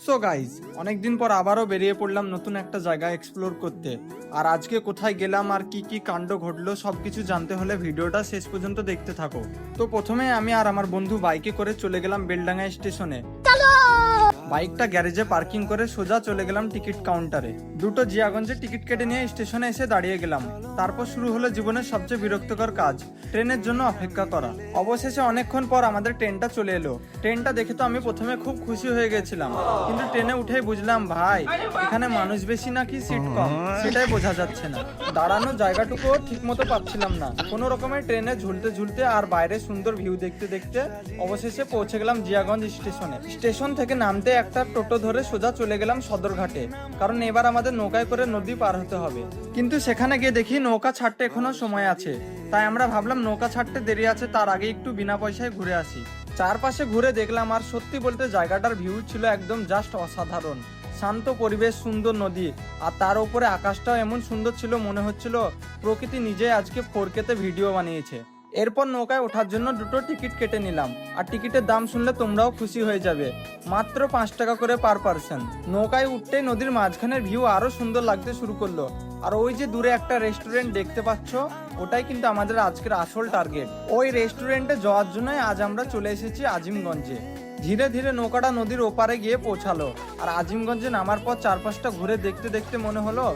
So guys, অনেকদিন পর আবারও বেরিয়ে পড়লাম নতুন একটা জায়গা এক্সপ্লোর করতে। আর আজকে কোথায় গেলাম আর কি কি কাণ্ড ঘটলো সবকিছু জানতে হলে ভিডিওটা শেষ পর্যন্ত দেখতে থাকো। তো প্রথমে আমি আর আমার বন্ধু বাইকে করে চলে গেলাম বেলডাঙ্গা স্টেশনে। বাইকটা গ্যারেজে পার্কিং করে সোজা চলে গেলাম টিকিট কাউন্টারে। দুটো জিয়াগঞ্জে টিকিট কেটে নিয়ে স্টেশনে এসে দাঁড়িয়ে গেলাম। তারপর শুরু হলো জীবনের সবচেয়ে বিরক্তকর কাজ, ট্রেনের জন্য অপেক্ষা করা। অবশেষে অনেকক্ষণ পর আমাদের ট্রেনটা চলে এলো। ট্রেনটা দেখে তো আমি প্রথমে খুব খুশি হয়ে গেছিলাম, কিন্তু ট্রেনে উঠেই বুঝলাম ভাই এখানে মানুষ বেশি নাকি সিট কম সেটাই বোঝা যাচ্ছে না। দাঁড়ানোর জায়গাটুকুও ঠিক মতো পাচ্ছিলাম না। কোনো রকমের ট্রেনে ঝুলতে ঝুলতে আর বাইরে সুন্দর ভিউ দেখতে দেখতে অবশেষে পৌঁছে গেলাম জিয়াগঞ্জ স্টেশনে। স্টেশন থেকে নামতে একটা টোটো ধরে সোজা চলে গেলাম সদরঘাটে, কারণ এবার আমাদের নৌকায় করে নদী পার হতে হবে। কিন্তু সেখানে গিয়ে দেখি নৌকা ছাড়তে এখনো সময় আছে, তাই আমরা ভাবলাম নৌকা ছাড়তে দেরি আছে, তার আগে একটু বিনা পয়সায় ঘুরে আসি। চারপাশে ঘুরে দেখলাম আর সত্যি বলতে জায়গাটার ভিউ ছিল একদম জাস্ট অসাধারণ। শান্ত পরিবেশ, সুন্দর নদী, আর তার উপরে আকাশটাও এমন সুন্দর ছিল মনে হচ্ছিল প্রকৃতি নিজেই আজকে 4K-তে ভিডিও বানিয়েছে। এরপর নৌকায় ওঠার জন্য দুটো টিকিট কেটে নিলাম, আর টিকিটের দাম শুনলে তোমরাও খুশি হয়ে যাবে, মাত্র 5 টাকা করে পার পারসন। নৌকায় উঠতেই নদীর মাঝখানের ভিউ আরো সুন্দর লাগতে শুরু করলো। আর ওই যে দূরে একটা রেস্টুরেন্ট দেখতে পাচ্ছ, ওটাই কিন্তু আমাদের আজকের আসল টার্গেট। ওই রেস্টুরেন্টে যাওয়ার জন্যই আজ আমরা চলে এসেছি আজিমগঞ্জে। ধীরে ধীরে নৌকাটা নদীর ওপারে গিয়ে পৌঁছালো, আর আজিমগঞ্জে নামার পর চারপাশটা ঘুরে দেখতে দেখতে মনে হলো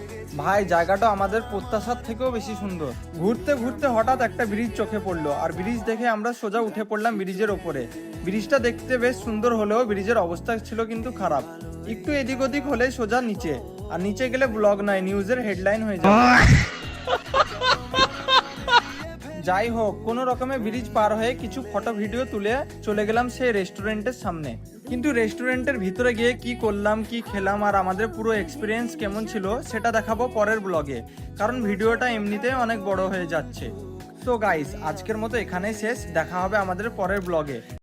ভাই জায়গাটা আমাদের প্রত্যাশার থেকেও বেশি সুন্দর। ঘুরতে ঘুরতে হঠাৎ একটা ব্রিজ চোখে পড়লো, আর ব্রিজ দেখে আমরা সোজা উঠে পড়লাম ব্রিজের ওপরে। ব্রিজটা দেখতে বেশ সুন্দর হলেও ব্রিজের অবস্থা ছিল কিন্তু খারাপ। একটু এদিক ওদিক হলেই সোজা নিচে, আর নিচে গেলে ব্লগ নয় নিউজের হেডলাইন হয়ে যাবে। যাই হোক, কোনো রকমে ব্রিজ পার হয়ে কিছু ফটো ভিডিও তুলে চলে গেলাম সেই রেস্টুরেন্টের সামনে। কিন্তু রেস্টুরেন্টের ভিতরে গিয়ে কি করলাম, কি খেলাম, আর আমাদের পুরো এক্সপিরিয়েন্স কেমন ছিল সেটা দেখাবো পরের ব্লগে, কারণ ভিডিওটা এমনিতেই অনেক বড় হয়ে যাচ্ছে। তো গাইস, আজকের মতো এখানেই শেষ, দেখা হবে আমাদের পরের ব্লগে।